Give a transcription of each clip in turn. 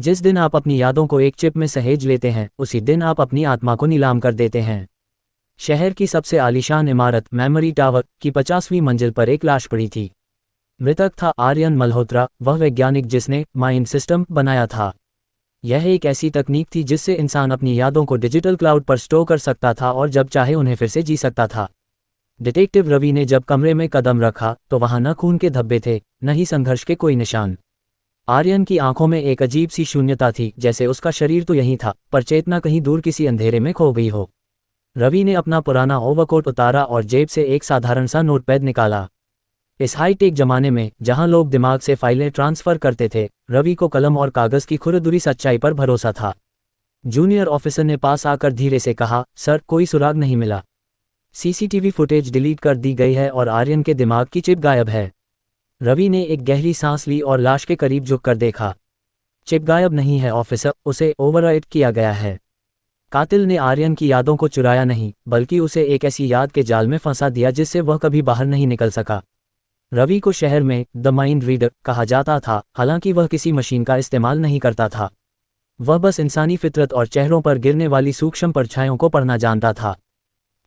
जिस दिन आप अपनी यादों को एक चिप में सहेज लेते हैं, उसी दिन आप अपनी आत्मा को नीलाम कर देते हैं। शहर की सबसे आलीशान इमारत मेमोरी टावर की 50वीं मंजिल पर एक लाश पड़ी थी। मृतक था आर्यन मल्होत्रा, वह वैज्ञानिक जिसने माइंड सिस्टम बनाया था। यह एक ऐसी तकनीक थी जिससे इंसान अपनी यादों को डिजिटल क्लाउड पर स्टोर कर सकता था और जब चाहे उन्हें फिर से जी सकता था। डिटेक्टिव रवि ने जब कमरे में कदम रखा तो वहां न खून के धब्बे थे, न ही संघर्ष के कोई निशान। आर्यन की आंखों में एक अजीब सी शून्यता थी, जैसे उसका शरीर तो यहीं था पर चेतना कहीं दूर किसी अंधेरे में खो गई हो। रवि ने अपना पुराना ओवरकोट उतारा और जेब से एक साधारण सा नोटपैड निकाला। इस हाईटेक जमाने में जहां लोग दिमाग से फाइलें ट्रांसफर करते थे, रवि को कलम और कागज की खुरदुरी सच्चाई पर भरोसा था। जूनियर ऑफिसर ने पास आकर धीरे से कहा, सर, कोई सुराग नहीं मिला। सीसीटीवी फुटेज डिलीट कर दी गई है और आर्यन के दिमाग की चिप गायब है। रवि ने एक गहरी सांस ली और लाश के करीब झुककर देखा। चिप गायब नहीं है ऑफिसर, उसे ओवरराइट किया गया है। कातिल ने आर्यन की यादों को चुराया नहीं, बल्कि उसे एक ऐसी याद के जाल में फंसा दिया जिससे वह कभी बाहर नहीं निकल सका। रवि को शहर में द माइंड रीडर कहा जाता था, हालांकि वह किसी मशीन का इस्तेमाल नहीं करता था। वह बस इंसानी फितरत और चेहरों पर गिरने वाली सूक्ष्म परछाइयों को पढ़ना जानता था।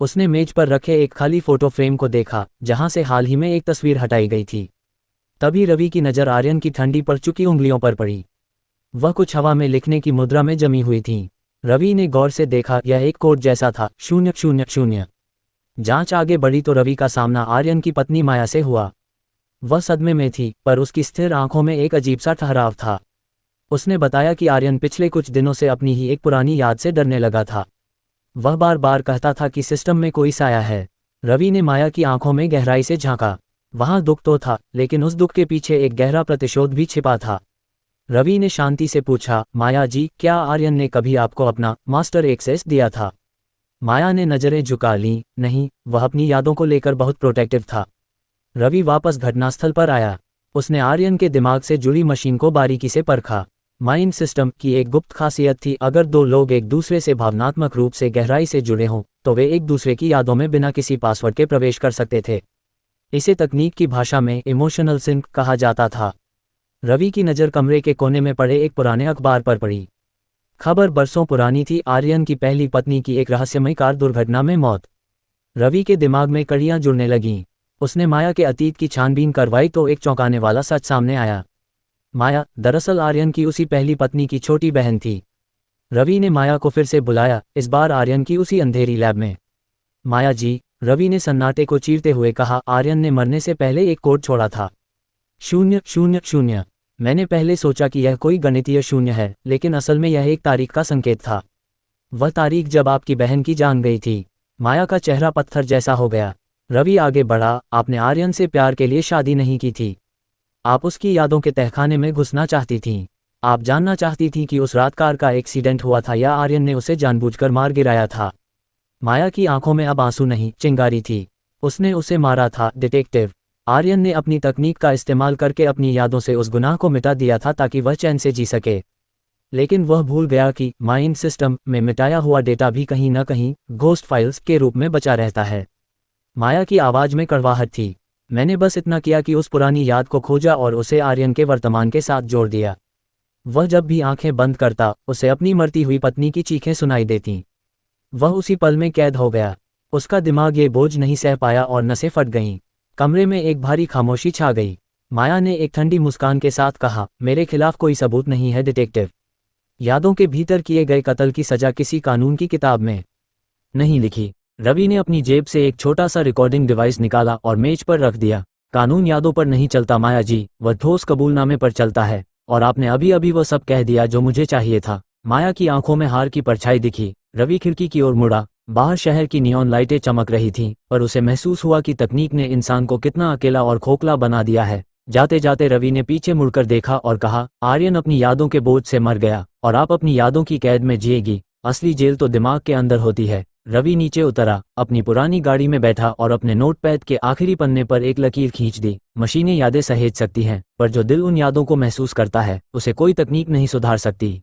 उसने मेज पर रखे एक खाली फोटो फ्रेम को देखा, जहां से हाल ही में एक तस्वीर हटाई गई थी। तभी रवि की नज़र आर्यन की ठंडी पड़ चुकी उंगलियों पर पड़ी। वह कुछ हवा में लिखने की मुद्रा में जमी हुई थीं। रवि ने गौर से देखा, यह एक कोड जैसा था, 000। जांच आगे बढ़ी तो रवि का सामना आर्यन की पत्नी माया से हुआ। वह सदमे में थी, पर उसकी स्थिर आंखों में एक अजीब सा ठहराव था। उसने बताया कि आर्यन पिछले कुछ दिनों से अपनी ही एक पुरानी याद से डरने लगा था। वह बार बार कहता था कि सिस्टम में कोई साया है। रवि ने माया की आंखों में गहराई से झांका। वहां दुख तो था, लेकिन उस दुख के पीछे एक गहरा प्रतिशोध भी छिपा था। रवि ने शांति से पूछा, माया जी, क्या आर्यन ने कभी आपको अपना मास्टर एक्सेस दिया था? माया ने नजरें झुका लीं। नहीं, वह अपनी यादों को लेकर बहुत प्रोटेक्टिव था। रवि वापस घटनास्थल पर आया। उसने आर्यन के दिमाग से जुड़ी मशीन को बारीकी से परखा। माइंड सिस्टम की एक गुप्त खासियत थी, अगर दो लोग एक दूसरे से भावनात्मक रूप से गहराई से जुड़े हों तो वे एक दूसरे की यादों में बिना किसी पासवर्ड के प्रवेश कर सकते थे। इसे तकनीक की भाषा में इमोशनल सिंक कहा जाता था। रवि की नज़र कमरे के कोने में पड़े एक पुराने अखबार पर पड़ी। खबर बरसों पुरानी थी, आर्यन की पहली पत्नी की एक रहस्यमयी कार दुर्घटना में मौत। रवि के दिमाग में कड़ियां जुड़ने लगीं। उसने माया के अतीत की छानबीन करवाई तो एक चौंकाने वाला सच सामने आया। माया दरअसल आर्यन की उसी पहली पत्नी की छोटी बहन थी। रवि ने माया को फिर से बुलाया, इस बार आर्यन की उसी अंधेरी लैब में। माया जी, रवि ने सन्नाटे को चीरते हुए कहा, आर्यन ने मरने से पहले एक कोड छोड़ा था, 000। मैंने पहले सोचा कि यह कोई गणितीय शून्य है, लेकिन असल में यह एक तारीख का संकेत था। वह तारीख जब आपकी बहन की जान गई थी। माया का चेहरा पत्थर जैसा हो गया। रवि आगे बढ़ा, आपने आर्यन से प्यार के लिए शादी नहीं की थी। आप उसकी यादों के तहखाने में घुसना चाहती थीं। आप जानना चाहती थीं कि उस रात कार का एक्सीडेंट हुआ था या आर्यन ने उसे जानबूझकर मार गिराया था। माया की आंखों में अब आंसू नहीं, चिंगारी थी। उसने उसे मारा था डिटेक्टिव। आर्यन ने अपनी तकनीक का इस्तेमाल करके अपनी यादों से उस गुनाह को मिटा दिया था ताकि वह चैन से जी सके। लेकिन वह भूल गया कि माइंड सिस्टम में मिटाया हुआ डेटा भी कहीं न कहीं घोस्ट फाइल्स के रूप में बचा रहता है। माया की आवाज़ में कड़वाहट थी। मैंने बस इतना किया कि उस पुरानी याद को खोजा और उसे आर्यन के वर्तमान के साथ जोड़ दिया। वह जब भी आंखें बंद करता, उसे अपनी मरती हुई पत्नी की चीखें सुनाई देतीं। वह उसी पल में कैद हो गया। उसका दिमाग ये बोझ नहीं सह पाया और नसें फट गईं। कमरे में एक भारी खामोशी छा गई। माया ने एक ठंडी मुस्कान के साथ कहा, मेरे खिलाफ कोई सबूत नहीं है डिटेक्टिव। यादों के भीतर किए गए कत्ल की सजा किसी कानून की किताब में नहीं लिखी। रवि ने अपनी जेब से एक छोटा सा रिकॉर्डिंग डिवाइस निकाला और मेज पर रख दिया। कानून यादों पर नहीं चलता माया जी, वह ठोस कबूलनामे पर चलता है, और आपने अभी अभी वह सब कह दिया जो मुझे चाहिए था। माया की आंखों में हार की परछाई दिखी। रवि खिड़की की ओर मुड़ा। बाहर शहर की नियॉन लाइटें चमक रही थीं, पर उसे महसूस हुआ कि तकनीक ने इंसान को कितना अकेला और खोखला बना दिया है। जाते जाते रवि ने पीछे मुड़कर देखा और कहा, आर्यन अपनी यादों के बोझ से मर गया और आप अपनी यादों की कैद में जिएगी। असली जेल तो दिमाग के अंदर होती है। रवि नीचे उतरा, अपनी पुरानी गाड़ी में बैठा और अपने नोटपैड के आखिरी पन्ने पर एक लकीर खींच दी। मशीनें यादें सहेज सकती हैं, पर जो दिल उन यादों को महसूस करता है, उसे कोई तकनीक नहीं सुधार सकती।